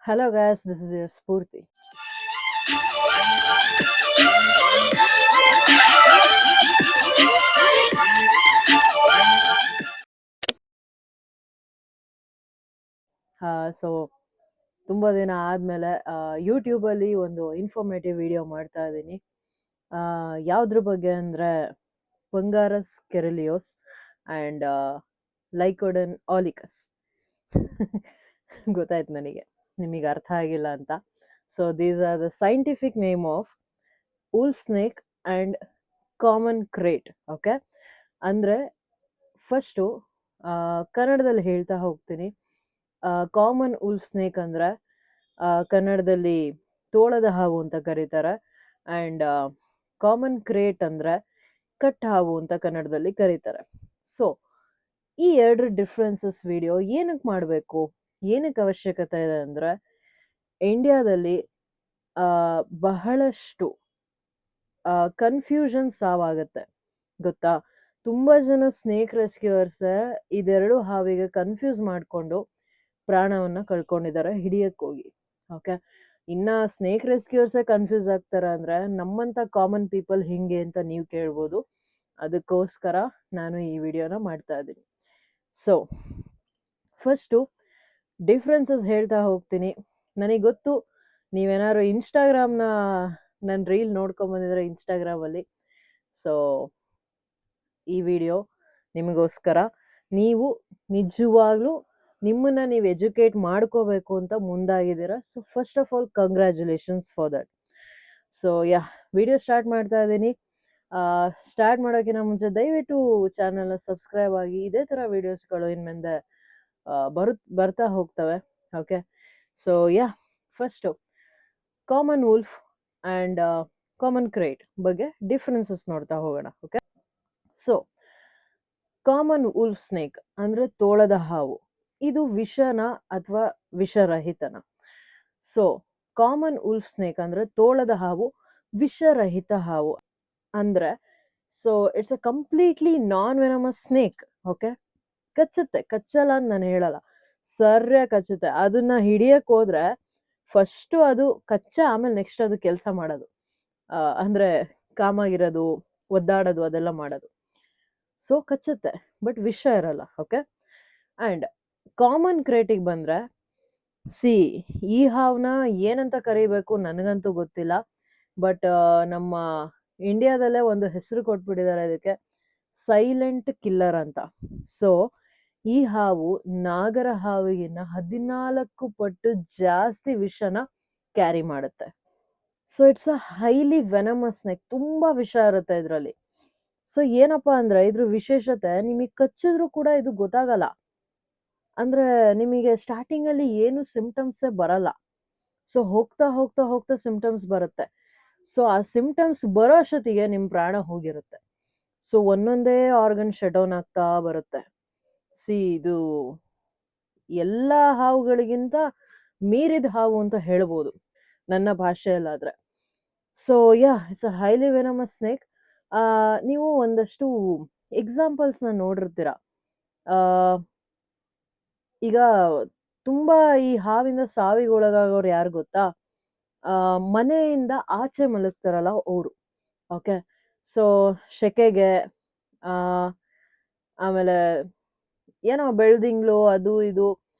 Hello guys, this is your Spurti. So ತುಂಬ ದಿನ ಆದಮೇಲೆ ಯೂಟ್ಯೂಬಲ್ಲಿ ಒಂದು ಇನ್ಫಾರ್ಮೇಟಿವ್ ವಿಡಿಯೋ ಮಾಡ್ತಾ ಇದ್ದೀನಿ. ಯಾವುದ್ರ ಬಗ್ಗೆ ಅಂದರೆ ಬಂಗಾರಸ್ ಕೆರೆಲಿಯೋಸ್ ಆ್ಯಂಡ್ ಲೈಕೋಡನ್ ಆಲಿಕಸ್. ಗೊತ್ತಾಯ್ತು ನನಗೆ ನಿಮಗೆ ಅರ್ಥ ಆಗಿಲ್ಲ ಅಂತ. So these are the scientific name of wolf snake and common crate. Okay, ಅಂದರೆ ಫಸ್ಟು ಕನ್ನಡದಲ್ಲಿ ಹೇಳ್ತಾ ಹೋಗ್ತೀನಿ. ಕಾಮನ್ ಉಲ್ಫ್ ಸ್ನೇಕ್ ಅಂದರೆ ಕನ್ನಡದಲ್ಲಿ ತೋಳದ ಹಾವು ಅಂತ ಕರೀತಾರೆ. ಆ್ಯಂಡ್ ಕಾಮನ್ ಕ್ರೇಟ್ ಅಂದರೆ ಕಟ್ ಹಾವು ಅಂತ ಕನ್ನಡದಲ್ಲಿ ಕರೀತಾರೆ. ಸೊ ಈ ಎರಡು ಡಿಫ್ರೆನ್ಸಸ್ ವಿಡಿಯೋ ಏನಕ್ಕೆ ಮಾಡಬೇಕು, ಏನಕ್ಕೆ ಅವಶ್ಯಕತೆ ಇದೆ ಅಂದರೆ ಇಂಡಿಯಾದಲ್ಲಿ ಬಹಳಷ್ಟು ಕನ್ಫ್ಯೂಷನ್ ಸಾವಾಗುತ್ತೆ ಗೊತ್ತಾ. ತುಂಬ ಜನ ಸ್ನೇಕ್ ರೆಸ್ಕ್ಯೂವರ್ಸ್ ಇದೆರಡು ಹಾವಿಗೆ ಕನ್ಫ್ಯೂಸ್ ಮಾಡಿಕೊಂಡು ಪ್ರಾಣವನ್ನು ಕಳ್ಕೊಂಡಿದ್ದಾರೆ ಹಿಡಿಯಕ್ಕೋಗಿ. ಓಕೆ, ಇನ್ನು ಸ್ನೇಕ್ ರೆಸ್ಕ್ಯೂವರ್ಸೇ ಕನ್ಫ್ಯೂಸ್ ಆಗ್ತಾರೆ ಅಂದರೆ ನಮ್ಮಂಥ ಕಾಮನ್ ಪೀಪಲ್ ಹಿಂಗೆ ಅಂತ ನೀವು ಕೇಳ್ಬೋದು. ಅದಕ್ಕೋಸ್ಕರ ನಾನು ಈ ವಿಡಿಯೋನ ಮಾಡ್ತಾ ಇದ್ದೀನಿ. ಸೊ ಫಸ್ಟು ಡಿಫ್ರೆನ್ಸಸ್ ಹೇಳ್ತಾ ಹೋಗ್ತೀನಿ. ನನಗೆ ಗೊತ್ತು ನೀವೇನಾದ್ರು ಇನ್ಸ್ಟಾಗ್ರಾಮ್ನ ನನ್ನ ರೀಲ್ ನೋಡ್ಕೊಂಬಂದಿದ್ರೆ ಇನ್ಸ್ಟಾಗ್ರಾಮಲ್ಲಿ. ಸೊ ಈ ವಿಡಿಯೋ ನಿಮಗೋಸ್ಕರ. ನೀವು ನಿಜವಾಗ್ಲೂ ನಿಮ್ಮನ್ನು ನೀವು ಎಜುಕೇಟ್ ಮಾಡ್ಕೋಬೇಕು ಅಂತ ಮುಂದಾಗಿದ್ದೀರಾ. So first of all congratulations for that. So video start ಮಾಡ್ತಾ ಇದ್ದೀನಿ. ಸ್ಟಾರ್ಟ್ ಮಾಡೋಕ್ಕಿಂತ ಮುಂಚೆ ದಯವಿಟ್ಟು ಚಾನಲ್ನ ಸಬ್ಸ್ಕ್ರೈಬ್ ಆಗಿ. ಇದೇ ಥರ ವೀಡಿಯೋಸ್ಗಳು ಇನ್ಮೇಲೆ ಬರ್ತಾ ಹೋಗ್ತವೆ. Okay, so first common wolf and common krait ಬಗ್ಗೆ ಡಿಫ್ರೆನ್ಸಸ್ ನೋಡ್ತಾ ಹೋಗೋಣ. Okay, so common wolf snake ಅಂದರೆ ತೋಳದ ಹಾವು. ಇದು ವಿಷನ ಅಥವಾ ವಿಷರಹಿತನ? ಸೊ ಕಾಮನ್ ಉಲ್ಫ್ ಸ್ನೇಕ್ ಅಂದರೆ ತೋಳದ ಹಾವು ವಿಷರಹಿತ ಹಾವು. ಅಂದರೆ so it's a completely non venomous snake. Okay, ಕಚ್ಚುತ್ತೆ, ಕಚ್ಚಲ್ಲ ಅಂತ ನಾನು ಹೇಳಲ್ಲ, ಸರಿಯಾಗಿ ಕಚ್ಚುತ್ತೆ. ಅದನ್ನ ಹಿಡಿಯಕ್ಕೆ ಹೋದ್ರೆ ಫಸ್ಟು ಅದು ಆಮೇಲೆ ನೆಕ್ಸ್ಟ್ ಅದು ಕೆಲಸ ಮಾಡೋದು, ಅಂದರೆ ಕಾಮಾಗಿರೋದು, ಒದ್ದಾಡೋದು, ಅದೆಲ್ಲ ಮಾಡೋದು. ಸೊ ಕಚ್ಚುತ್ತೆ ಬಟ್ ವಿಷ ಇರಲ್ಲ. ಓಕೆ, ಆ್ಯಂಡ್ ಕಾಮನ್ ಕ್ರೇಟಿಗೆ ಬಂದರೆ ಈ ಹಾವನ್ನ ಏನಂತ ಕರಿಬೇಕು ನನಗಂತೂ ಗೊತ್ತಿಲ್ಲ. ಬಟ್ ನಮ್ಮ ಇಂಡಿಯಾದಲ್ಲೇ ಒಂದು ಹೆಸರು ಕೊಟ್ಬಿಟ್ಟಿದ್ದಾರೆ ಇದಕ್ಕೆ, ಸೈಲೆಂಟ್ ಕಿಲ್ಲರ್ ಅಂತ. ಸೊ ಈ ಹಾವು ನಾಗರ ಹಾವಿಗಿನ್ನ 14 ಪಟ್ಟು ಜಾಸ್ತಿ ವಿಷನ ಕ್ಯಾರಿ ಮಾಡುತ್ತೆ. So it's a highly venomous snake. ತುಂಬ ವಿಷ ಇರುತ್ತೆ ಇದರಲ್ಲಿ. ಸೊ ಏನಪ್ಪಾ ಅಂದ್ರೆ ಇದ್ರ ವಿಶೇಷತೆ, ನಿಮಗೆ ಕಚ್ಚಿದ್ರು ಕೂಡ ಇದು ಗೊತ್ತಾಗಲ್ಲ. ಅಂದ್ರೆ ನಿಮಗೆ ಸ್ಟಾರ್ಟಿಂಗಲ್ಲಿ ಏನು ಸಿಂಪ್ಟಮ್ಸೇ ಬರಲ್ಲ. ಸೊ ಹೋಗ್ತಾ ಹೋಗ್ತಾ ಹೋಗ್ತಾ ಸಿಂಪ್ಟಮ್ಸ್ ಬರುತ್ತೆ. ಸೊ ಆ ಸಿಂಪ್ಟಮ್ಸ್ ಬರೋ ಅಷ್ಟೊತ್ತಿಗೆ ನಿಮ್ಮ ಪ್ರಾಣ ಹೋಗಿರುತ್ತೆ. ಸೊ ಒಂದೊಂದೇ ಆರ್ಗನ್ ಶಟ್ ಡೌನ್ ಆಗ್ತಾ ಬರುತ್ತೆ. ಇದು ಎಲ್ಲ ಹಾವುಗಳಿಗಿಂತ ಮೀರಿದ ಹಾವು ಅಂತ ಹೇಳ್ಬೋದು ನನ್ನ ಭಾಷೆಯಲ್ಲಾದ್ರೆ. So it's a highly venomous snake. ನೀವು ಒಂದಷ್ಟು ಎಕ್ಸಾಂಪಲ್ಸ್ನ ನೋಡಿರ್ತೀರ. ಈಗ ತುಂಬ ಈ ಹಾವಿಂದ ಸಾವಿಗೆ ಒಳಗಾಗೋರು ಯಾರು ಗೊತ್ತಾ? ಮನೆಯಿಂದ ಆಚೆ ಮಲಗ್ತಾರಲ್ಲ ಅವರು. ಓಕೆ, ಸೊ ಸೆಕೆಗೆ ಆಮೇಲೆ ಏನೋ ಬೆಳ್ದಿಂಗ್ಳು ಅದು ಇದು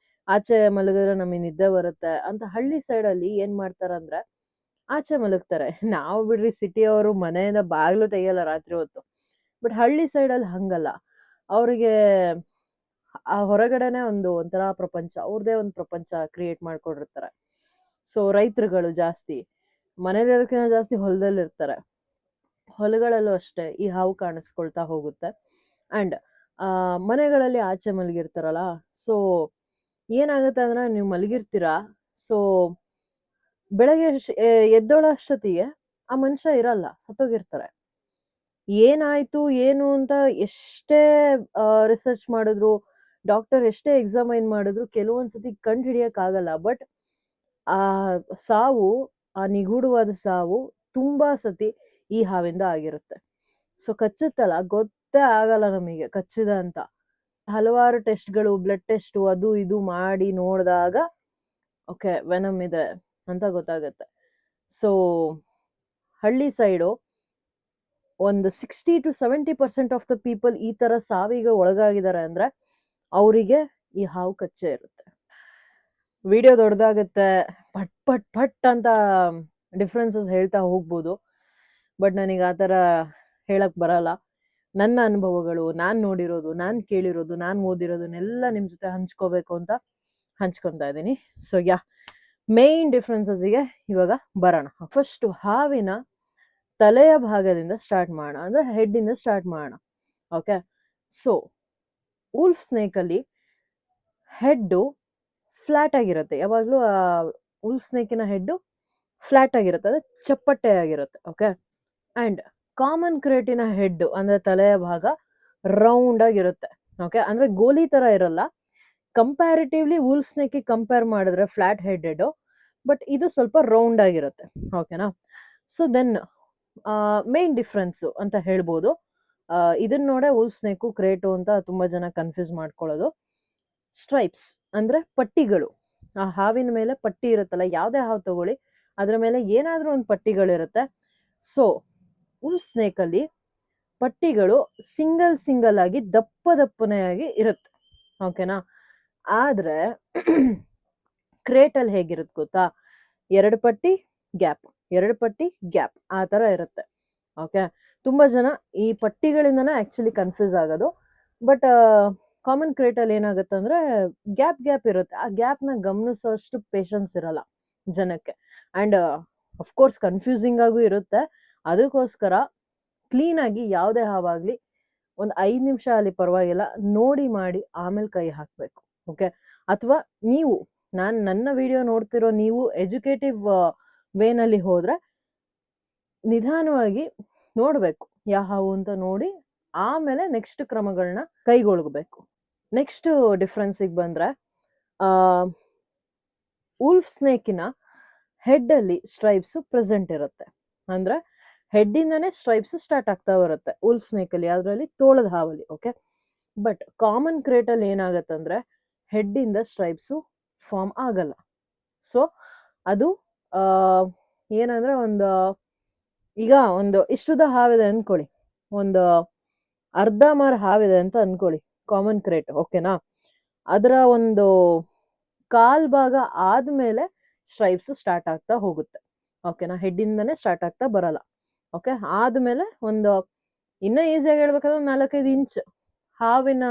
ಆಚೆ ಮಲಗಿದ್ರೆ ನಮಗೆ ನಿದ್ದೆ ಬರುತ್ತೆ ಅಂತ ಹಳ್ಳಿ ಸೈಡಲ್ಲಿ ಏನು ಮಾಡ್ತಾರಂದ್ರೆ ಆಚೆ ಮಲಗ್ತಾರೆ. ನಾವು ಬಿಡ್ರಿ ಸಿಟಿಯವರು ಮನೆಯಿಂದ ಬಾಗಿಲು ತೆಗಿಯಲ್ಲ ರಾತ್ರಿ ಹೊತ್ತು. ಬಟ್ ಹಳ್ಳಿ ಸೈಡಲ್ಲಿ ಹಂಗಲ್ಲ. ಅವರಿಗೆ ಆ ಹೊರಗಡೆನೆ ಒಂಥರ ಪ್ರಪಂಚ, ಅವ್ರದೇ ಒಂದು ಪ್ರಪಂಚ ಕ್ರಿಯೇಟ್ ಮಾಡ್ಕೊಂಡಿರ್ತಾರೆ. ಸೊ ರೈತರುಗಳು ಜಾಸ್ತಿ ಮನೇಲಿರೋದಕ್ಕಿಂತ ಜಾಸ್ತಿ ಹೊಲದಲ್ಲಿರ್ತಾರೆ. ಹೊಲಗಳಲ್ಲೂ ಅಷ್ಟೇ ಈ ಹಾವು ಕಾಣಿಸ್ಕೊಳ್ತಾ ಹೋಗುತ್ತೆ. ಆ್ಯಂಡ್ ಮನೆಗಳಲ್ಲಿ ಆಚೆ ಮಲಗಿರ್ತಾರಲ್ಲ, ಸೊ ಏನಾಗುತ್ತೆ ಅಂದ್ರೆ ನೀವು ಮಲಗಿರ್ತೀರಾ. ಸೊ ಬೆಳಗ್ಗೆ ಎದ್ದೋಳೋ ಅಷ್ಟೊತ್ತಿಗೆ ಆ ಮನುಷ್ಯ ಇರಲ್ಲ, ಸತ್ತೋಗಿರ್ತಾರೆ. ಏನಾಯ್ತು ಏನು ಅಂತ ಎಷ್ಟೇ ರಿಸರ್ಚ್ ಮಾಡಿದ್ರು, ಡಾಕ್ಟರ್ ಎಷ್ಟೇ ಎಕ್ಸಾಮೈನ್ ಮಾಡಿದ್ರು ಕೆಲವೊಂದ್ಸತಿ ಕಂಡು ಹಿಡಿಯಕ್ಕಾಗಲ್ಲ. ಬಟ್ ಆ ಸಾವು, ಆ ನಿಗೂಢವಾದ ಸಾವು ತುಂಬಾ ಸತಿ ಈ ಹಾವಿಂದ ಆಗಿರುತ್ತೆ. ಸೊ ಕಚ್ಚುತ್ತಲ್ಲ, ಗೊತ್ತೇ ಆಗಲ್ಲ ನಮಗೆ ಕಚ್ಚಿದ ಅಂತ. ಹಲವಾರು ಟೆಸ್ಟ್ಗಳು, ಬ್ಲಡ್ ಟೆಸ್ಟು ಅದು ಇದು ಮಾಡಿ ನೋಡಿದಾಗ ಓಕೆ, ವೆನಮ್ ಇದೆ ಅಂತ ಗೊತ್ತಾಗುತ್ತೆ. ಸೊ ಹಳ್ಳಿ ಸೈಡು ಒಂದು 60-70% ಆಫ್ ದ ಪೀಪಲ್ ಈ ತರ ಸಾವಿಗೆ ಒಳಗಾಗಿದ್ದಾರೆ ಅಂದ್ರೆ ಅವರಿಗೆ ಈ ಹಾವು ಕಚ್ಚೆ ಇರುತ್ತೆ. ವಿಡಿಯೋ ದೊಡ್ಡದಾಗುತ್ತೆ, ಪಟ್ ಪಟ್ ಪಟ್ ಅಂತ ಡಿಫ್ರೆನ್ಸಸ್ ಹೇಳ್ತಾ ಹೋಗ್ಬೋದು. ಬಟ್ ನನಗೆ ಆ ಥರ ಹೇಳಕ್ ಬರಲ್ಲ. ನನ್ನ ಅನುಭವಗಳು, ನಾನು ನೋಡಿರೋದು, ನಾನು ಕೇಳಿರೋದು, ನಾನು ಓದಿರೋದನ್ನೆಲ್ಲ ನಿಮ್ಮ ಜೊತೆ ಹಂಚ್ಕೋಬೇಕು ಅಂತ ಹಂಚ್ಕೊತಾ ಇದ್ದೀನಿ. ಸೊ ಮೇನ್ ಡಿಫ್ರೆನ್ಸಸ್ಗೆ ಇವಾಗ ಬರೋಣ. ಫಸ್ಟ್ ಹಾವಿನ ತಲೆಯ ಭಾಗದಿಂದ ಸ್ಟಾರ್ಟ್ ಮಾಡೋಣ, ಅಂದ್ರೆ ಹೆಡ್ ಇಂದ ಸ್ಟಾರ್ಟ್ ಮಾಡೋಣ. ಓಕೆ, ಸೊ ವೂಲ್ಫ್ ಸ್ನೇಕ್ ಅಲ್ಲಿ ಹೆಡ್ಡು ಫ್ಲಾಟ್ ಆಗಿರುತ್ತೆ. ಯಾವಾಗಲೂ ವೂಲ್ಫ್ ಸ್ನೇಕಿನ ಹೆಡ್ಡು ಫ್ಲಾಟ್ ಆಗಿರುತ್ತೆ, ಅಂದ್ರೆ ಚಪ್ಪಟ್ಟೆ ಆಗಿರುತ್ತೆ. ಓಕೆ, ಅಂಡ್ ಕಾಮನ್ ಕ್ರೇಟಿನ ಹೆಡ್ ಅಂದ್ರೆ ತಲೆಯ ಭಾಗ ರೌಂಡ್ ಆಗಿರುತ್ತೆ. ಓಕೆ, ಅಂದ್ರೆ ಗೋಲಿ ತರ ಇರಲ್ಲ. ಕಂಪ್ಯಾರಿಟಿವ್ಲಿ ವೂಲ್ಫ್ ಸ್ನೇಕ್ ಕಂಪೇರ್ ಮಾಡಿದ್ರೆ ಫ್ಲಾಟ್ ಹೆಡೆಡ್, ಬಟ್ ಇದು ಸ್ವಲ್ಪ ರೌಂಡ್ ಆಗಿರುತ್ತೆ. ಓಕೆನಾ? ಸೊ ದೆನ್ ಮೇನ್ ಡಿಫ್ರೆನ್ಸ್ ಅಂತ ಹೇಳ್ಬೋದು. ಇದನ್ನ ನೋಡೇ ವೂಲ್ಫ್ ಸ್ನೇಕು ಕ್ರೇಟು ಅಂತ ತುಂಬಾ ಜನ ಕನ್ಫ್ಯೂಸ್ ಮಾಡ್ಕೊಳ್ಳೋದು. ಸ್ಟ್ರೈಪ್ಸ್ ಅಂದ್ರೆ ಪಟ್ಟಿಗಳು. ಆ ಹಾವಿನ ಮೇಲೆ ಪಟ್ಟಿ ಇರುತ್ತಲ್ಲ, ಯಾವ್ದೇ ಹಾವು ತಗೊಳ್ಳಿ ಅದ್ರ ಮೇಲೆ ಏನಾದ್ರೂ ಒಂದು ಪಟ್ಟಿಗಳಿರುತ್ತೆ. ಸೊ ವೂಲ್ಫ್ ಸ್ನೇಕ್ ಅಲ್ಲಿ ಪಟ್ಟಿಗಳು ಸಿಂಗಲ್ ಆಗಿ ದಪ್ಪನೆಯಾಗಿ ಇರುತ್ತೆ. ಓಕೆನಾ? ಆದ್ರೆ ಕ್ರೇಟ್ ಅಲ್ಲಿ ಹೇಗಿರುತ್ತೆ ಗೊತ್ತಾ, 2 ಪಟ್ಟಿ ಗ್ಯಾಪ್, 2 ಪಟ್ಟಿ ಗ್ಯಾಪ್, ಆ ತರ ಇರುತ್ತೆ. ಓಕೆ, ತುಂಬಾ ಜನ ಈ ಪಟ್ಟಿಗಳಿಂದನೇ ಆಕ್ಚುಲಿ ಕನ್ಫ್ಯೂಸ್ ಆಗೋದು. ಬಟ್ ಕಾಮನ್ ಕ್ರೇಟ್ ಅಲ್ಲಿ ಏನಾಗುತ್ತೆ ಅಂದ್ರೆ ಗ್ಯಾಪ್ ಇರುತ್ತೆ. ಆ ಗ್ಯಾಪ್ ನ ಗಮನಿಸೋಷ್ಟು ಪೇಶನ್ಸ್ ಇರಲ್ಲ ಜನಕ್ಕೆ. ಅಂಡ್ ಅಫ್ಕೋರ್ಸ್ ಕನ್ಫ್ಯೂಸಿಂಗ್ ಆಗೂ ಇರುತ್ತೆ. ಅದಕ್ಕೋಸ್ಕರ ಕ್ಲೀನ್ ಆಗಿ ಯಾವುದೇ ಹಾವಾಗ್ಲಿ ಒಂದು 5 ನಿಮಿಷ ಅಲ್ಲಿ ಪರವಾಗಿಲ್ಲ ನೋಡಿ ಮಾಡಿ ಆಮೇಲೆ ಕೈ ಹಾಕ್ಬೇಕು. ಓಕೆ, ಅಥವಾ ನೀವು ನನ್ನ ವಿಡಿಯೋ ನೋಡ್ತಿರೋ ನೀವು ಎಜುಕೇಟಿವ್ ವೇನಲ್ಲಿ ಹೋದ್ರೆ ನಿಧಾನವಾಗಿ ನೋಡ್ಬೇಕು ಯಾವ ಹಾವು ಅಂತ ನೋಡಿ ಆಮೇಲೆ ನೆಕ್ಸ್ಟ್ ಕ್ರಮಗಳನ್ನ ಕೈಗೊಳ್ಬೇಕು. ನೆಕ್ಸ್ಟ್ ಡಿಫ್ರೆನ್ಸಿಗೆ ಬಂದ್ರೆ ವೂಲ್ಫ್ ಸ್ನೇಕಿನ ಹೆಡ್ ಅಲ್ಲಿ ಸ್ಟ್ರೈಪ್ಸ್ ಪ್ರೆಸೆಂಟ್ ಇರುತ್ತೆ. ಅಂದ್ರೆ ಹೆಡ್ ಇಂದಾನೆ ಸ್ಟ್ರೈಪ್ಸ್ ಸ್ಟಾರ್ಟ್ ಆಗ್ತಾ ಬರುತ್ತೆ ವೂಲ್ಫ್ ಸ್ನೇಕ್ ಅಲ್ಲಿ, ಅದರಲ್ಲಿ ತೋಳದ ಹಾವಲ್ಲಿ. ಓಕೆ, ಬಟ್ ಕಾಮನ್ ಕ್ರೇಟ್ ಅಲ್ಲಿ ಏನಾಗತ್ತಂದ್ರೆ ಹೆಡ್ ಇಂದ ಸ್ಟ್ರೈಪ್ಸ್ ಫಾರ್ಮ್ ಆಗಲ್ಲ. ಸೊ ಅದು ಏನಂದ್ರೆ ಈಗ ಇಷ್ಟುದ ಹಾವಿದೆ ಅನ್ಕೊಳ್ಳಿ, ಒಂದು ಅರ್ಧ ಮಾರ್ ಹಾವಿದೆ ಅಂತ ಅನ್ಕೊಳ್ಳಿ ಕಾಮನ್ ಕ್ರೇಟ್. ಓಕೆನಾ? ಅದರ ಒಂದು ಕಾಲ್ ಭಾಗ ಆದ್ಮೇಲೆ ಸ್ಟ್ರೈಪ್ಸ್ ಸ್ಟಾರ್ಟ್ ಆಗ್ತಾ ಹೋಗುತ್ತೆ. ಓಕೆನಾ? ಹೆಡ್ ಇಂದಾನೆ ಸ್ಟಾರ್ಟ್ ಆಗ್ತಾ ಬರಲ್ಲ. ಓಕೆ, ಆದ್ಮೇಲೆ ಇನ್ನ ಈಸಿಯಾಗಿ ಹೇಳ್ಬೇಕಂದ್ರೆ 4-5 ಇಂಚ್ ಹಾವಿನ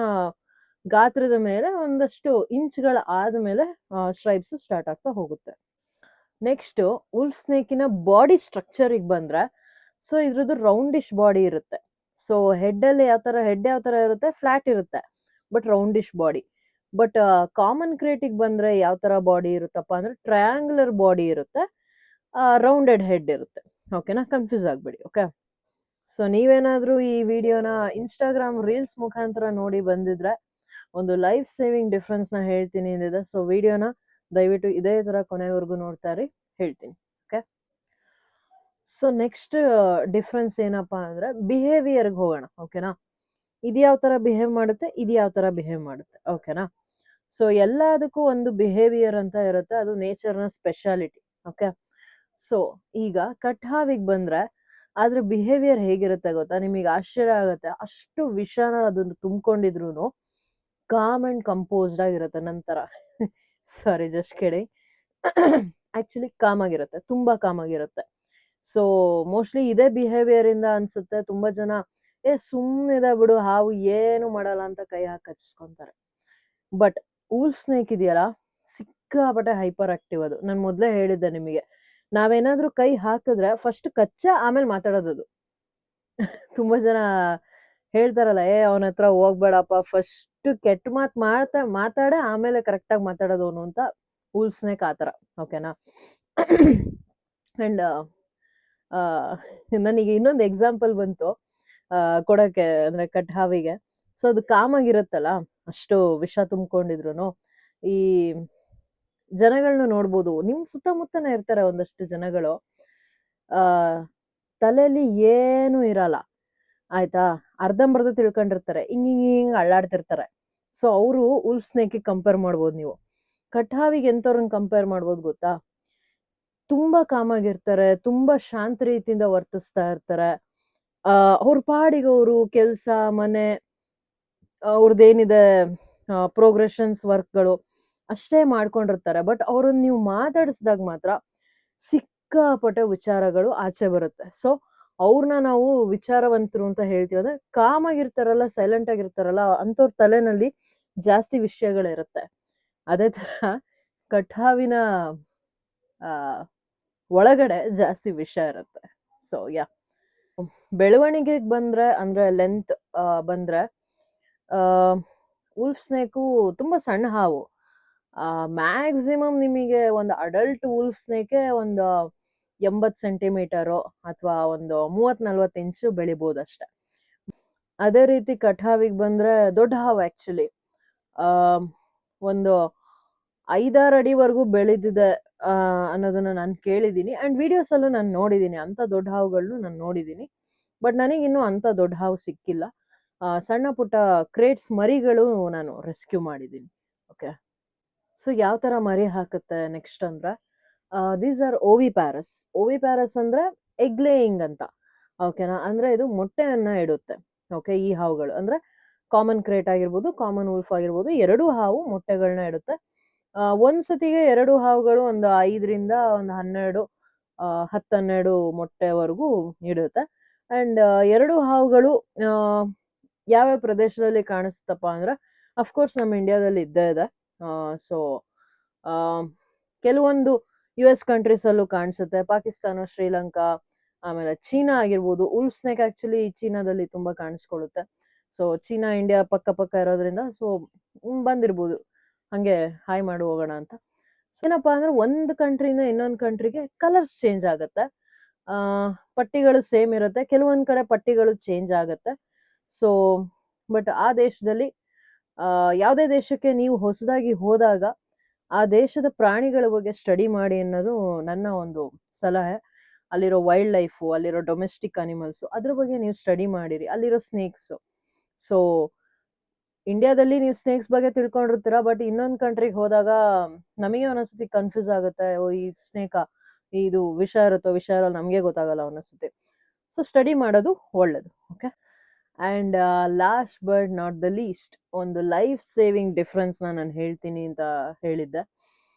ಗಾತ್ರದ ಮೇಲೆ ಒಂದಷ್ಟು ಇಂಚ್ಗಳ ಆದ್ಮೇಲೆ ಸ್ಟ್ರೈಪ್ಸ್ ಸ್ಟಾರ್ಟ್ ಆಗ್ತಾ ಹೋಗುತ್ತೆ. ನೆಕ್ಸ್ಟ್ ವೂಲ್ಫ್ ಸ್ನೇಕಿನ ಬಾಡಿ ಸ್ಟ್ರಕ್ಚರಿಗೆ ಬಂದ್ರೆ, ಸೊ ಇದ್ರದ್ದು ರೌಂಡಿಶ್ ಬಾಡಿ ಇರುತ್ತೆ. ಸೊ ಹೆಡ್ ಯಾವ ತರ ಇರುತ್ತೆ, ಫ್ಲಾಟ್ ಇರುತ್ತೆ ಬಟ್ ರೌಂಡಿಶ್ ಬಾಡಿ. ಬಟ್ ಕಾಮನ್ ಕ್ರೇಟಿಗೆ ಬಂದ್ರೆ ಯಾವ ತರ ಬಾಡಿ ಇರುತ್ತಪ್ಪ ಅಂದ್ರೆ ಟ್ರಯಾಂಗುಲರ್ ಬಾಡಿ ಇರುತ್ತೆ, ರೌಂಡೆಡ್ ಹೆಡ್ ಇರುತ್ತೆ. ಓಕೆನಾ? ಕನ್ಫ್ಯೂಸ್ ಆಗ್ಬೇಡಿ. ಓಕೆ, ಸೊ ನೀವೇನಾದ್ರೂ ಈ ವಿಡಿಯೋನ ಇನ್ಸ್ಟಾಗ್ರಾಮ್ ರೀಲ್ಸ್ ಮುಖಾಂತರ ನೋಡಿ ಬಂದಿದ್ರೆ ಒಂದು ಲೈಫ್ ಸೇವಿಂಗ್ ಡಿಫ್ರೆನ್ಸ್ ನ ಹೇಳ್ತೀನಿ ಅಂದಿದೆ. ಸೊ ವಿಡಿಯೋನ ದಯವಿಟ್ಟು ಇದೇ ತರ ಕೊನೆವರೆಗೂ ನೋಡ್ತಾ ಇರಿ, ಹೇಳ್ತೀನಿ. ಓಕೆ, ಸೊ ನೆಕ್ಸ್ಟ್ ಡಿಫ್ರೆನ್ಸ್ ಏನಪ್ಪಾ ಅಂದ್ರೆ ಬಿಹೇವಿಯರ್ಗೆ ಹೋಗೋಣ. ಓಕೆನಾ? ಇದು ಯಾವ ತರ ಬಿಹೇವ್ ಮಾಡುತ್ತೆ, ಇದು ಯಾವ ತರ ಬಿಹೇವ್ ಮಾಡುತ್ತೆ. ಓಕೆನಾ? ಸೊ ಎಲ್ಲದಕ್ಕೂ ಒಂದು ಬಿಹೇವಿಯರ್ ಅಂತ ಇರುತ್ತೆ, ಅದು ನೇಚರ್ನ ಸ್ಪೆಷಾಲಿಟಿ. ಓಕೆ, ಸೊ ಈಗ ಕಟ್ ಹಾವಿಗೆ ಬಂದ್ರೆ ಅದ್ರ ಬಿಹೇವಿಯರ್ ಹೇಗಿರುತ್ತೆ ಗೊತ್ತಾ, ನಿಮಗೆ ಆಶ್ಚರ್ಯ ಆಗುತ್ತೆ. ಅಷ್ಟು ವಿಷನ ಅದನ್ನು ತುಂಬಿಕೊಂಡಿದ್ರು ಕಾಮ್ ಅಂಡ್ ಕಂಪೋಸ್ಡ್ ಆಗಿರುತ್ತೆ. ನಂತರ ಸಾರಿ, ಜಸ್ಟ್ ಕೇಳಿ, ಆಕ್ಚುಲಿ ಕಾಮ್ ಆಗಿರುತ್ತೆ, ತುಂಬಾ ಕಾಮ್ ಆಗಿರುತ್ತೆ. ಸೊ ಮೋಸ್ಟ್ಲಿ ಇದೇ ಬಿಹೇವಿಯರ್ ಇಂದ ಅನ್ಸುತ್ತೆ ತುಂಬಾ ಜನ ಸುಮ್ಮನಿದೆ ಬಿಡು ಹಾವು ಏನು ಮಾಡಲ್ಲ ಅಂತ ಕೈ ಹಾಕಿ ಹಚ್ಚಿಸ್ಕೊಂತಾರೆ. ಬಟ್ ವೂಲ್ಫ್ ಸ್ನೇಕ್ ಇದೆಯಲ್ಲ, ಸಿಕ್ಕಾಪಟ್ಟೆ ಹೈಪರ್ ಆಕ್ಟಿವ್. ಅದು ನಾನು ಮೊದ್ಲೇ ಹೇಳಿದ್ದೆ ನಿಮಗೆ, ನಾವೇನಾದ್ರೂ ಕೈ ಹಾಕಿದ್ರೆ ಫಸ್ಟ್ ಕಚ್ಚ ಆಮೇಲೆ ಮಾತಾಡೋದು. ತುಂಬಾ ಜನ ಹೇಳ್ತಾರಲ್ಲ, ಅವನ ಹತ್ರ ಹೋಗ್ಬೇಡಪ್ಪ, ಫಸ್ಟ್ ಕೆಟ್ಟ ಮಾತಾಡ ಆಮೇಲೆ ಕರೆಕ್ಟ್ ಆಗಿ ಮಾತಾಡೋದವನು ಅಂತ. ವೂಲ್ಫ್ ಸ್ನೇಕ್ ಆತರ. ಓಕೆನಾ? ಅಂಡ್ ನನಗೆ ಇನ್ನೊಂದು ಎಕ್ಸಾಂಪಲ್ ಬಂತು ಕೊಡಕ್ಕೆ, ಅಂದ್ರೆ ಕಟ್ ಹಾವಿಗೆ. ಸೊ ಅದು ಕಾಮ್ ಆಗಿರುತ್ತಲ್ಲ, ಅಷ್ಟು ವಿಷ ತುಂಬಿಕೊಂಡಿದ್ರು ಈ ಜನಗಳನ್ನ ನೋಡ್ಬೋದು, ನಿಮ್ ಸುತ್ತಮುತ್ತನೇ ಇರ್ತಾರೆ ಒಂದಷ್ಟು ಜನಗಳು, ತಲೆಯಲ್ಲಿ ಏನು ಇರಲ್ಲ ಆಯ್ತಾ, ಅರ್ಧಂಬರ್ಧ ತಿಳ್ಕೊಂಡಿರ್ತಾರೆ, ಹಿಂಗ್ ಅಳ್ಳಾಡ್ತಿರ್ತಾರೆ. ಸೊ ಅವರು ವೂಲ್ಫ್ ಸ್ನೇಕ್ ಕಂಪೇರ್ ಮಾಡ್ಬೋದು ನೀವು. ಕಠಾವಿಗೆ ಎಂಥವ್ರನ್ನ ಕಂಪೇರ್ ಮಾಡ್ಬೋದು ಗೊತ್ತಾ? ತುಂಬಾ ಕಾಮ್ ಆಗಿರ್ತಾರೆ, ತುಂಬಾ ಶಾಂತ ರೀತಿಯಿಂದ ವರ್ತಿಸ್ತಾ ಇರ್ತಾರೆ. ಅವ್ರ ಪಾಡಿಗೆ ಅವರು ಕೆಲ್ಸ, ಮನೆ, ಅವ್ರದ್ದೇನಿದೆ ಪ್ರೋಗ್ರೆಷನ್ಸ್ ವರ್ಕ್‌ಗಳು ಅಷ್ಟೇ ಮಾಡ್ಕೊಂಡಿರ್ತಾರೆ. ಬಟ್ ಅವ್ರನ್ನ ನೀವು ಮಾತಾಡಿಸಿದಾಗ ಮಾತ್ರ ಸಿಕ್ಕಾಪಟ್ಟೆ ವಿಚಾರಗಳು ಆಚೆ ಬರುತ್ತೆ. ಸೊ, ಅವ್ರನ್ನ ನಾವು ವಿಚಾರವಂತರು ಅಂತ ಹೇಳ್ತೀವಿ. ಅಂದ್ರೆ ಕಾಮ್ ಆಗಿರ್ತಾರಲ್ಲ, ಸೈಲೆಂಟ್ ಆಗಿರ್ತಾರಲ್ಲ, ಅಂಥವ್ರ ತಲೆನಲ್ಲಿ ಜಾಸ್ತಿ ವಿಷಯಗಳಿರುತ್ತೆ. ಅದೇ ತರ ಕಠಾವಿನ ಆ, ಒಳಗಡೆ ಜಾಸ್ತಿ ವಿಷಯ ಇರುತ್ತೆ. ಸೊ ಯಾಹ್! ಬೆಳವಣಿಗೆಗೆ ಬಂದ್ರೆ ಅಂದ್ರೆ ಲೆಂತ್ ಬಂದ್ರೆ ಆ, ವುಲ್ಫ್ ಸ್ನೇಕು ತುಂಬಾ ಸಣ್ಣ ಹಾವು. ಮ್ಯಾಕ್ಸಿಮಮ್ ನಿಮಗೆ ಒಂದು ಅಡಲ್ಟ್ ವುಲ್ಫ್ ಸ್ನೇಕೆ ಒಂದು 80 ಸೆಂಟಿಮೀಟರು ಅಥವಾ ಒಂದು 30-40 ಇಂಚು ಬೆಳಿಬೋದಷ್ಟೆ. ಅದೇ ರೀತಿ ಕಠಾವಿಗೆ ಬಂದ್ರೆ ದೊಡ್ಡ ಹಾವು ಆಕ್ಚುಲಿ. ಒಂದು 5-6 ಅಡಿವರೆಗೂ ಬೆಳೆದಿದೆ ಅನ್ನೋದನ್ನ ನಾನು ಕೇಳಿದ್ದೀನಿ. ಅಂಡ್ ವಿಡಿಯೋಸ್ ಅಲ್ಲೂ ನಾನು ನೋಡಿದ್ದೀನಿ. ಅಂತ ದೊಡ್ಡ ಹಾವುಗಳನ್ನು ನಾನು ನೋಡಿದ್ದೀನಿ. ಬಟ್ ನನಗಿನ್ನೂ ಅಂತ ದೊಡ್ಡ ಹಾವು ಸಿಕ್ಕಿಲ್ಲ. ಸಣ್ಣ ಪುಟ್ಟ ಕ್ರೇಟ್ಸ್ ಮರಿಗಳು ನಾನು ರೆಸ್ಕ್ಯೂ ಮಾಡಿದ್ದೀನಿ. ಓಕೆ. ಸೊ ಯಾವ ತರ ಮರಿ ಹಾಕುತ್ತೆ ನೆಕ್ಸ್ಟ್ ಅಂದ್ರೆ ದೀಸ್ ಆರ್ ಓವಿಪ್ಯಾರಸ್. ಓವಿಪ್ಯಾರಸ್ ಅಂದ್ರೆ ಎಗ್ ಲೇಯಿಂಗ್ ಅಂತ. ಓಕೆನಾ? ಅಂದ್ರೆ ಇದು ಮೊಟ್ಟೆಯನ್ನ ಇಡುತ್ತೆ. ಓಕೆ, ಈ ಹಾವುಗಳು ಅಂದ್ರೆ ಕಾಮನ್ ಕ್ರೇಟ್ ಆಗಿರ್ಬೋದು, ಕಾಮನ್ ವುಲ್ಫ್ ಆಗಿರ್ಬೋದು, ಎರಡೂ ಹಾವು ಮೊಟ್ಟೆಗಳನ್ನ ಇಡುತ್ತೆ. ಒಂದ್ಸತಿಗೆ 2 ಹಾವುಗಳು ಒಂದು 5ರಿಂದ ಒಂದು 12 10-12 ಮೊಟ್ಟೆವರೆಗೂ ಇಡುತ್ತೆ. ಅಂಡ್ 2 ಹಾವುಗಳು ಯಾವ್ಯಾವ ಪ್ರದೇಶದಲ್ಲಿ ಕಾಣಿಸ್ತಪ್ಪ ಅಂದ್ರೆ ಅಫ್ಕೋರ್ಸ್ ನಮ್ಮ ಇಂಡಿಯಾದಲ್ಲಿ ಇದ್ದೇ ಇದೆ. ಸೊ ಕೆಲವೊಂದು US ಕಂಟ್ರೀಸ್ ಅಲ್ಲೂ ಕಾಣಿಸುತ್ತೆ. ಪಾಕಿಸ್ತಾನ, ಶ್ರೀಲಂಕಾ, ಆಮೇಲೆ ಚೀನಾ ಆಗಿರ್ಬೋದು. ವುಲ್ಫ್ ಸ್ನೇಕ್ ಆಕ್ಚುಲಿ ಚೀನಾದಲ್ಲಿ ತುಂಬಾ ಕಾಣಿಸ್ಕೊಳ್ಳುತ್ತೆ. ಸೊ ಚೀನಾ, ಇಂಡಿಯಾ ಪಕ್ಕ ಪಕ್ಕ ಇರೋದ್ರಿಂದ ಸೊ ಬಂದಿರ್ಬೋದು. ಹಂಗೆ ಹಾಯ್ ಮಾಡಿ ಹೋಗೋಣ ಅಂತ. ಏನಪ್ಪಾ ಅಂದ್ರೆ ಒಂದು ಕಂಟ್ರಿಯಿಂದ ಇನ್ನೊಂದು ಕಂಟ್ರಿಗೆ ಕಲರ್ಸ್ ಚೇಂಜ್ ಆಗುತ್ತೆ. ಪಟ್ಟಿಗಳು ಸೇಮ್ ಇರುತ್ತೆ. ಕೆಲವೊಂದ್ ಕಡೆ ಪಟ್ಟಿಗಳು ಚೇಂಜ್ ಆಗುತ್ತೆ. ಸೊ ಬಟ್ ಆ ದೇಶದಲ್ಲಿ ಯಾವುದೇ ದೇಶಕ್ಕೆ ನೀವು ಹೊಸದಾಗಿ ಹೋದಾಗ ಆ ದೇಶದ ಪ್ರಾಣಿಗಳ ಬಗ್ಗೆ ಸ್ಟಡಿ ಮಾಡಿ ಅನ್ನೋದು ನನ್ನ ಒಂದು ಸಲಹೆ. ಅಲ್ಲಿರೋ ವೈಲ್ಡ್ ಲೈಫು, ಅಲ್ಲಿರೋ ಡೊಮೆಸ್ಟಿಕ್ ಅನಿಮಲ್ಸು ಅದ್ರ ಬಗ್ಗೆ ನೀವು ಸ್ಟಡಿ ಮಾಡಿರಿ. ಅಲ್ಲಿರೋ ಸ್ನೇಕ್ಸ್. ಸೊ ಇಂಡಿಯಾದಲ್ಲಿ ನೀವು ಸ್ನೇಕ್ಸ್ ಬಗ್ಗೆ ತಿಳ್ಕೊಂಡಿರ್ತೀರ. ಬಟ್ ಇನ್ನೊಂದು ಕಂಟ್ರಿಗೆ ಹೋದಾಗ ನಮಗೆ ಒಂದೊಂದ್ಸತಿ ಕನ್ಫ್ಯೂಸ್ ಆಗುತ್ತೆ. ಓ, ಈ ಸ್ನೇಕಾ, ಇದು ವಿಷ ಇರುತ್ತೋ ವಿಷ ಇರೋ ನಮಗೆ ಗೊತ್ತಾಗಲ್ಲ ಒಂದೊಂದ್ಸತಿ. ಸೊ ಸ್ಟಡಿ ಮಾಡೋದು ಒಳ್ಳೇದು. Okay. And last but not the least, ಒಂದು ಲೈಫ್ ಸೇವಿಂಗ್ ಡಿಫ್ರೆನ್ಸ್ ನಾನು ಹೇಳ್ತೀನಿ ಅಂತ ಹೇಳಿದ್ದೆ.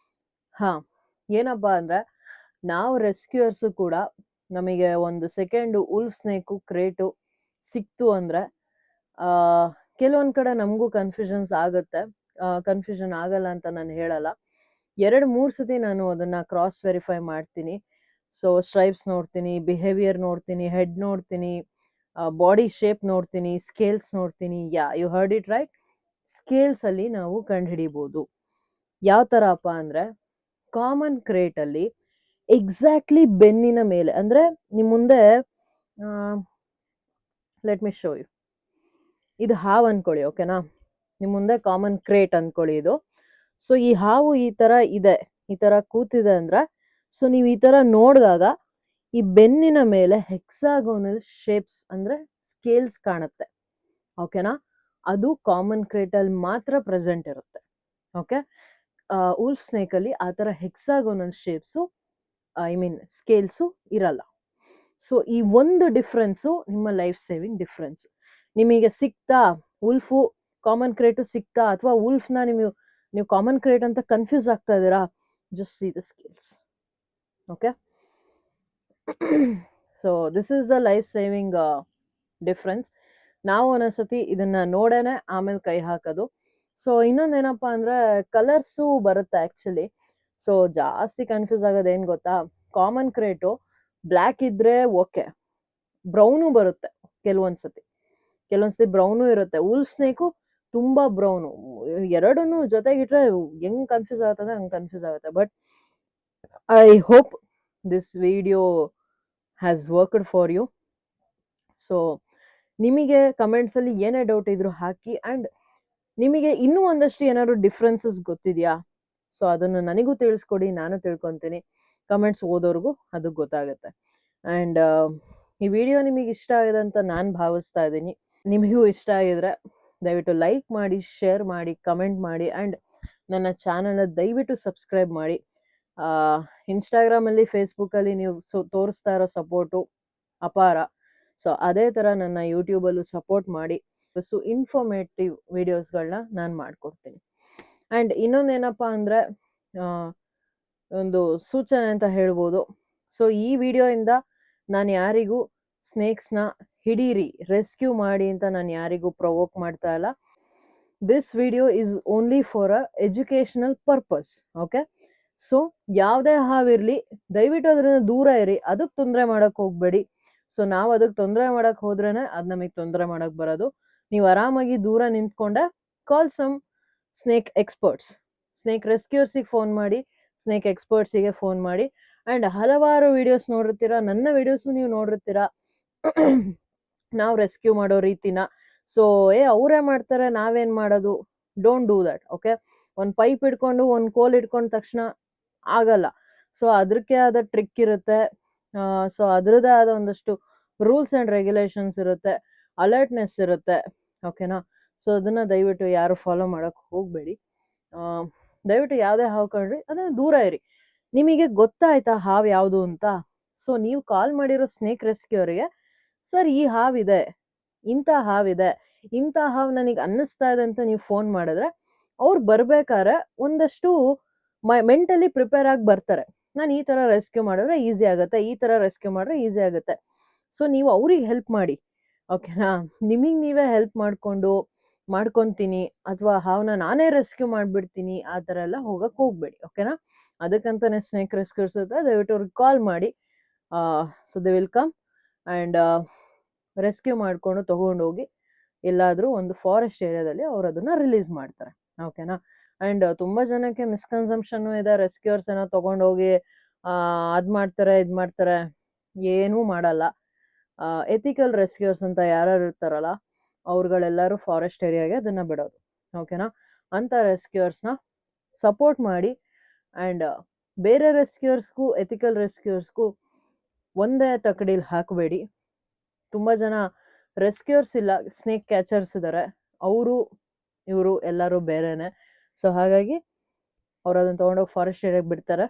ಹಾ, ಏನಪ್ಪಾ ಅಂದ್ರೆ ನಾವು ರೆಸ್ಕ್ಯೂಯರ್ಸು ಕೂಡ ನಮಗೆ ಒಂದು ಸೆಕೆಂಡ್ ವುಲ್ಫ್ ಸ್ನೇಕು ಕ್ರೇಟು ಸಿಕ್ತು ಅಂದ್ರೆ ಕೆಲವೊಂದ್ ಕಡೆ ನಮಗೂ ಕನ್ಫ್ಯೂಷನ್ಸ್ ಆಗುತ್ತೆ. ಕನ್ಫ್ಯೂಷನ್ ಆಗಲ್ಲ ಅಂತ ನಾನು ಹೇಳಲ್ಲ. 2-3 ಸತಿ ನಾನು ಅದನ್ನ ಕ್ರಾಸ್ ವೆರಿಫೈ ಮಾಡ್ತೀನಿ. ಸೊ ಸ್ಟ್ರೈಪ್ಸ್ ನೋಡ್ತೀನಿ, ಬಿಹೇವಿಯರ್ ನೋಡ್ತೀನಿ, ಹೆಡ್ ನೋಡ್ತೀನಿ, ಬಾಡಿ ಶೇಪ್ ನೋಡ್ತೀನಿ, ಸ್ಕೇಲ್ಸ್ ನೋಡ್ತೀನಿ. You heard it right. Scales ಅಲ್ಲಿ ನಾವು ಕಂಡುಹಿಡಿಬಹುದು. ಯಾವ ತರಪ್ಪ ಅಂದ್ರೆ ಕಾಮನ್ ಕ್ರೇಟ್ ಅಲ್ಲಿ ಎಕ್ಸಾಕ್ಟ್ಲಿ ಬೆನ್ನಿನ ಮೇಲೆ ಅಂದ್ರೆ ನಿಮ್ ಮುಂದೆ ಲೆಟ್ ಮಿ ಶೋ ಯು. ಇದು ಹಾವು ಅನ್ಕೊಳ್ಳಿ. ಓಕೆನಾ? ನಿಮ್ ಮುಂದೆ ಕಾಮನ್ ಕ್ರೇಟ್ ಅನ್ಕೊಳ್ಳಿ ಇದು. ಸೊ ಈ ಹಾವು ಈ ತರ ಇದೆ, ಈ ತರ ಕೂತಿದೆ ಅಂದ್ರೆ ಸೊ ನೀವು ಈ ತರ ನೋಡಿದಾಗ ಈ ಬೆನ್ನಿನ ಮೇಲೆ ಹೆಕ್ಸಾಗೋನಲ್ ಶೇಪ್ಸ್ ಅಂದ್ರೆ ಸ್ಕೇಲ್ಸ್ ಕಾಣುತ್ತೆ. ಓಕೆನಾ? ಅದು ಕಾಮನ್ ಕ್ರೇಟ್ ಅಲ್ಲಿ ಮಾತ್ರ ಪ್ರೆಸೆಂಟ್ ಇರುತ್ತೆ. ಓಕೆ. ವುಲ್ಫ್ ಸ್ನೇಕ್ ಅಲ್ಲಿ ಆ ತರ hexagonal shapes I mean scales ಇರಲ್ಲ. ಸೊ ಈ ಒಂದು ಡಿಫ್ರೆನ್ಸು ನಿಮ್ಮ ಲೈಫ್ ಸೇವಿಂಗ್ ಡಿಫ್ರೆನ್ಸ್. ನಿಮಗೆ ಸಿಕ್ತಾ ವುಲ್ಫು ಕಾಮನ್ ಕ್ರೇಟು ಸಿಕ್ತಾ ಅಥವಾ ವುಲ್ಫ್ನ ನೀವು ಕಾಮನ್ ಕ್ರೇಟ್ ಅಂತ ಕನ್ಫ್ಯೂಸ್ ಆಗ್ತಾ ಇದ್ದೀರಾ? Just C the scales. Okay. So this is the life saving difference. ನಾವು ಒಂದೊಂದ್ಸತಿ ಇದನ್ನ ನೋಡೇನೆ ಆಮೇಲೆ ಕೈ ಹಾಕೋದು. ಸೊ ಇನ್ನೊಂದೇನಪ್ಪಾ ಅಂದ್ರೆ ಕಲರ್ಸು ಬರುತ್ತೆ ಆಕ್ಚುಲಿ. ಸೊ ಜಾಸ್ತಿ ಕನ್ಫ್ಯೂಸ್ ಆಗೋದು ಏನ್ ಗೊತ್ತಾ? ಕಾಮನ್ ಕ್ರೇಟು ಬ್ಲ್ಯಾಕ್ ಇದ್ರೆ ಓಕೆ, ಬ್ರೌನು ಬರುತ್ತೆ ಕೆಲವೊಂದ್ಸತಿ ಬ್ರೌನು ಇರುತ್ತೆ. ವುಲ್ಫ್ ಸ್ನೇಕು ತುಂಬಾ ಬ್ರೌನು. ಎರಡನ್ನೂ ಜೊತೆಗಿಟ್ರೆ ಹೆಂಗ್ ಕನ್ಫ್ಯೂಸ್ ಆಗುತ್ತೆ ಹಂಗ್ ಕನ್ಫ್ಯೂಸ್ ಆಗುತ್ತೆ. But I hope this video has worked for you. So ನಿಮಗೆ ಕಮೆಂಟ್ಸ್ ಅಲ್ಲಿ ಏನೇ ಡೌಟ್ ಇದ್ರು ಹಾಕಿ. ಅಂಡ್ ನಿಮಗೆ ಇನ್ನೂ ಒಂದಷ್ಟು ಏನಾದ್ರು ಡಿಫ್ರೆನ್ಸಸ್ ಗೊತ್ತಿದ್ಯಾ? ಸೊ ಅದನ್ನು ನನಗೂ ತಿಳಿಸ್ಕೊಡಿ, ನಾನು ತಿಳ್ಕೊತೀನಿ. ಕಮೆಂಟ್ಸ್ ಓದೋರ್ಗು ಅದು ಗೊತ್ತಾಗುತ್ತೆ. ಅಂಡ್ ಈ ವಿಡಿಯೋ ನಿಮಗೆ ಇಷ್ಟ ಆಗಿದೆ ಅಂತ ನಾನು ಭಾವಿಸ್ತಾ ಇದ್ದೀನಿ. ನಿಮಗೂ ಇಷ್ಟ ಆಗಿದ್ರೆ ದಯವಿಟ್ಟು ಲೈಕ್ ಮಾಡಿ, ಶೇರ್ ಮಾಡಿ, ಕಮೆಂಟ್ ಮಾಡಿ. ಅಂಡ್ ನನ್ನ ಚಾನಲ್ನ ದಯವಿಟ್ಟು ಸಬ್ಸ್ಕ್ರೈಬ್ ಮಾಡಿ. ಇನ್ಸ್ಟಾಗ್ರಾಮಲ್ಲಿ ಫೇಸ್ಬುಕ್ಕಲ್ಲಿ ನೀವು ತೋರಿಸ್ತಾ ಇರೋ ಸಪೋರ್ಟು ಅಪಾರ. ಸೊ ಅದೇ ಥರ ನನ್ನ ಯೂಟ್ಯೂಬಲ್ಲೂ ಸಪೋರ್ಟ್ ಮಾಡಿ. ಇನ್ಫಾರ್ಮೇಟಿವ್ ವಿಡಿಯೋಸ್ಗಳನ್ನ ನಾನು ಮಾಡಿಕೊಡ್ತೀನಿ. ಆ್ಯಂಡ್ ಇನ್ನೊಂದೇನಪ್ಪ ಅಂದರೆ ಒಂದು ಸೂಚನೆ ಅಂತ ಹೇಳ್ಬೋದು. ಸೊ ಈ ವಿಡಿಯೋಯಿಂದ ನಾನು ಯಾರಿಗೂ ಸ್ನೇಕ್ಸ್ನ ಹಿಡೀರಿ, ರೆಸ್ಕ್ಯೂ ಮಾಡಿ ಅಂತ ನಾನು ಯಾರಿಗೂ ಪ್ರೊವೋಕ್ ಮಾಡ್ತಾ ಇಲ್ಲ. This video is only for a educational purpose. Okay, so ಯಾವುದೇ ಹಾವಿರಲಿ ದಯವಿಟ್ಟು ಅದರಿಂದ ದೂರ ಇರಿ, ಅದಕ್ಕೆ ತೊಂದರೆ ಮಾಡೋಕ್ಕೆ ಹೋಗಬೇಡಿ. ಸೊ ನಾವು ಅದಕ್ಕೆ ತೊಂದರೆ ಮಾಡೋಕ್ಕೆ ಹೋದ್ರೇ ಅದು ನಮಗೆ ತೊಂದರೆ ಮಾಡೋಕ್ಕೆ ಬರೋದು. ನೀವು ಆರಾಮಾಗಿ ದೂರ ನಿಂತ್ಕೊಂಡೆ call some snake experts, snake ರೆಸ್ಕ್ಯೂರ್ಸಿಗೆ ಫೋನ್ ಮಾಡಿ, ಸ್ನೇಕ್ ಎಕ್ಸ್ಪರ್ಟ್ಸಿಗೆ ಫೋನ್ ಮಾಡಿ. ಆ್ಯಂಡ್ ಹಲವಾರು ವಿಡಿಯೋಸ್ ನೋಡಿರ್ತೀರ, ನನ್ನ ವಿಡಿಯೋಸು ನೀವು ನೋಡಿರ್ತೀರ ನಾವು ರೆಸ್ಕ್ಯೂ ಮಾಡೋ ರೀತಿನ. ಸೊ ಅವರೇ ಮಾಡ್ತಾರೆ, ನಾವೇನು ಮಾಡೋದು? Don't do that. ಓಕೆ, ಒಂದು ಪೈಪ್ ಹಿಡ್ಕೊಂಡು ಒಂದು ಕೋಲ್ ಹಿಡ್ಕೊಂಡ ತಕ್ಷಣ ಆಗಲ್ಲ. ಸೊ ಅದಕ್ಕೆ ಆದ ಟ್ರಿಕ್ ಇರುತ್ತೆ. ಸೊ ಅದರದ್ದೇ ಆದ ಒಂದಷ್ಟು ರೂಲ್ಸ್ ಆ್ಯಂಡ್ ರೆಗ್ಯುಲೇಷನ್ಸ್ ಇರುತ್ತೆ, ಅಲರ್ಟ್ನೆಸ್ ಇರುತ್ತೆ. ಓಕೆನಾ? ಸೊ ಅದನ್ನು ದಯವಿಟ್ಟು ಯಾರು ಫಾಲೋ ಮಾಡೋಕ್ಕೆ ಹೋಗಬೇಡಿ. ದಯವಿಟ್ಟು ಯಾವುದೇ ಹಾವು ಕಂಡ್ರಿ ಅದನ್ನು ದೂರ ಇರಿ. ನಿಮಗೆ ಗೊತ್ತಾಯ್ತಾ ಹಾವು ಯಾವುದು ಅಂತ? ಸೊ ನೀವು ಕಾಲ್ ಮಾಡಿರೋ ಸ್ನೇಕ್ ರೆಸ್ಕ್ಯೂರಿಗೆ, ಸರ್ ಈ ಹಾವಿದೆ, ಇಂಥ ಹಾವಿದೆ, ಇಂಥ ಹಾವು ನನಗೆ ಅನ್ನಿಸ್ತಾ ಇದೆ ಅಂತ ನೀವು ಫೋನ್ ಮಾಡಿದ್ರೆ ಅವ್ರು ಬರ್ಬೇಕಾದ್ರೆ ಒಂದಷ್ಟು ಮೆಂಟಲಿ ಪ್ರಿಪೇರ್ ಆಗಿ ಬರ್ತಾರೆ. ನಾನು ಈ ಥರ ರೆಸ್ಕ್ಯೂ ಮಾಡಿದ್ರೆ ಈಸಿ ಆಗುತ್ತೆ, ಈ ಥರ ರೆಸ್ಕ್ಯೂ ಮಾಡಿದ್ರೆ ಈಸಿ ಆಗುತ್ತೆ. ಸೊ ನೀವು ಅವ್ರಿಗೆ ಹೆಲ್ಪ್ ಮಾಡಿ. ಓಕೆನಾ? ನಿಮಗೆ ನೀವೇ ಹೆಲ್ಪ್ ಮಾಡ್ಕೊತೀನಿ ಅಥವಾ ಹಾವನ್ನ ನಾನೇ ರೆಸ್ಕ್ಯೂ ಮಾಡಿಬಿಡ್ತೀನಿ ಆ ಥರ ಎಲ್ಲ ಹೋಗಕ್ಕೆ ಹೋಗಬೇಡಿ. ಓಕೆನಾ? ಅದಕ್ಕಂತಾನೆ ಸ್ನೇಕ್ ರೆಸ್ಕ್ಯೂರ್ಸ್ ಇರುತ್ತೆ, ದಯವಿಟ್ಟು ಅವ್ರಿಗೆ ಕಾಲ್ ಮಾಡಿ. So they will come and rescue ಮಾಡಿಕೊಂಡು ತೊಗೊಂಡೋಗಿ ಎಲ್ಲಾದರೂ ಒಂದು ಫಾರೆಸ್ಟ್ ಏರಿಯಾದಲ್ಲಿ ಅವ್ರು ಅದನ್ನು ರಿಲೀಸ್ ಮಾಡ್ತಾರೆ. ಓಕೆನಾ? ಆ್ಯಂಡ್ ತುಂಬ ಜನಕ್ಕೆ ಮಿಸ್ಕನ್ಸಂಪ್ಷನ್ನು ಇದೆ, ರೆಸ್ಕ್ಯೂರ್ಸ್ ಏನೋ ತೊಗೊಂಡೋಗಿ ಅದು ಮಾಡ್ತಾರೆ, ಇದು ಮಾಡ್ತಾರೆ. ಏನೂ ಮಾಡಲ್ಲ. ಎಥಿಕಲ್ ರೆಸ್ಕ್ಯೂರ್ಸ್ ಅಂತ ಯಾರ್ಯಾರು ಇರ್ತಾರಲ್ಲ ಅವ್ರುಗಳೆಲ್ಲರೂ ಫಾರೆಸ್ಟ್ ಏರಿಯಾಗೆ ಅದನ್ನು ಬಿಡೋದು. ಓಕೆನಾ? ಅಂಥ ರೆಸ್ಕ್ಯೂರ್ಸ್ನ ಸಪೋರ್ಟ್ ಮಾಡಿ. ಆ್ಯಂಡ್ ಬೇರೆ ರೆಸ್ಕ್ಯೂರ್ಸ್ಗೂ ಎಥಿಕಲ್ ರೆಸ್ಕ್ಯೂರ್ಸ್ಗೂ ಒಂದೇ ತಕ್ಕಡಿಲಿ ಹಾಕಬೇಡಿ. ತುಂಬ ಜನ ರೆಸ್ಕ್ಯೂರ್ಸ್ ಇಲ್ಲ, ಸ್ನೇಕ್ ಕ್ಯಾಚರ್ಸ್ ಇದ್ದಾರೆ, ಅವರು ಇವರು ಎಲ್ಲರೂ ಬೇರೆನೆ. ಸೊ ಹಾಗಾಗಿ ಅವ್ರು ಅದನ್ನು ತೊಗೊಂಡೋಗಿ ಫಾರೆಸ್ಟ್ ಏರಿಯಾಗೆ ಬಿಡ್ತಾರೆ,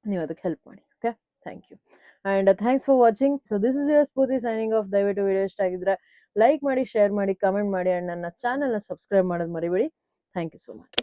ನೀವು ಅದಕ್ಕೆ ಹೆಲ್ಪ್ ಮಾಡಿ. Okay, thank you and thanks for watching. So this is your Spoorthi signing off. ದಯವಿಟ್ಟು ವಿಡಿಯೋ ಇಷ್ಟ ಆಗಿದ್ರೆ ಲೈಕ್ ಮಾಡಿ, ಶೇರ್ ಮಾಡಿ, ಕಮೆಂಟ್ ಮಾಡಿ ಆ್ಯಂಡ್ ನನ್ನ ಚಾನಲ್ನ ಸಬ್ಸ್ಕ್ರೈಬ್ ಮಾಡೋದು ಮರಿಬೇಡಿ. Thank you so much.